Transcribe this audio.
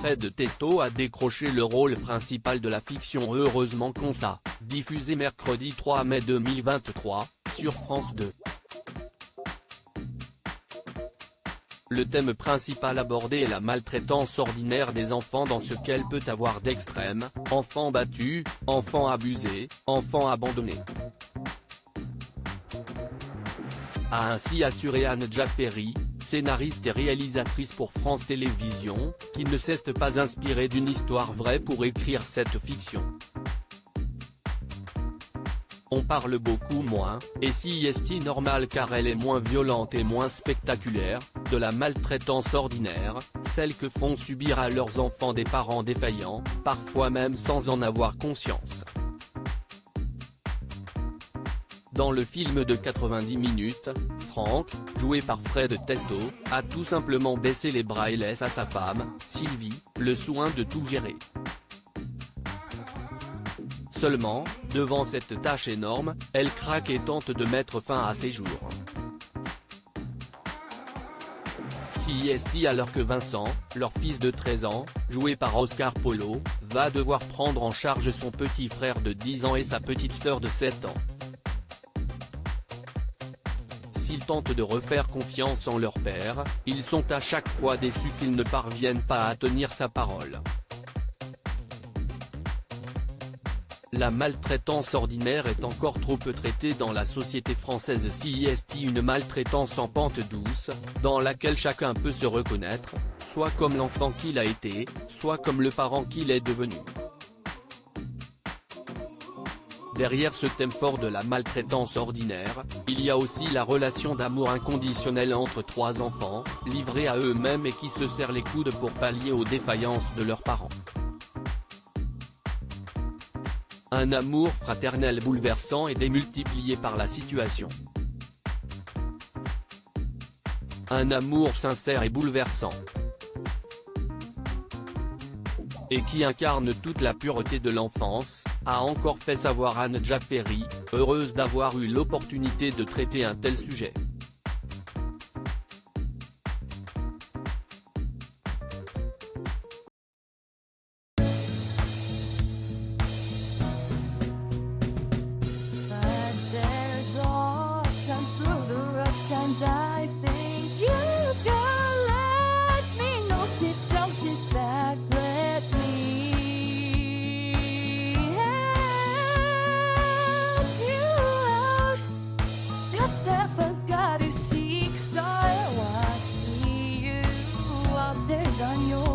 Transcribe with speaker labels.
Speaker 1: Fred Testo a décroché le rôle principal de la fiction Heureusement qu'on ça, diffusée mercredi 3 mai 2023, sur France 2. Le thème principal abordé est la maltraitance ordinaire des enfants dans ce qu'elle peut avoir d'extrême: enfants battus, enfants abusés, enfants abandonnés. A ainsi assuré Anne Jaffery, scénariste et réalisatrice pour France Télévisions, qui ne s'est pas inspirée d'une histoire vraie pour écrire cette fiction. On parle beaucoup moins, et si est normal car elle est moins violente et moins spectaculaire, de la maltraitance ordinaire, celle que font subir à leurs enfants des parents défaillants, parfois même sans en avoir conscience. Dans le film de 90 minutes, Franck, joué par Fred Testo, a tout simplement baissé les bras et laisse à sa femme, Sylvie, le soin de tout gérer. Seulement, devant cette tâche énorme, elle craque et tente de mettre fin à ses jours. Alors que Vincent, leur fils de 13 ans, joué par Oscar Polo, va devoir prendre en charge son petit frère de 10 ans et sa petite sœur de 7 ans. S'ils tentent de refaire confiance en leur père, ils sont à chaque fois déçus qu'ils ne parviennent pas à tenir sa parole. La maltraitance ordinaire est encore trop peu traitée dans la société française. Une maltraitance en pente douce, dans laquelle chacun peut se reconnaître, soit comme l'enfant qu'il a été, soit comme le parent qu'il est devenu. Derrière ce thème fort de la maltraitance ordinaire, il y a aussi la relation d'amour inconditionnel entre trois enfants, livrés à eux-mêmes et qui se serrent les coudes pour pallier aux défaillances de leurs parents. Un amour fraternel bouleversant et démultiplié par la situation. Un amour sincère et bouleversant. Et qui incarne toute la pureté de l'enfance, a encore fait savoir Anne Jaffery, heureuse d'avoir eu l'opportunité de traiter un tel sujet.
Speaker 2: I think you can let me know. Sit down, sit back, let me help you out. The step I gotta seek, so I see you out there's on your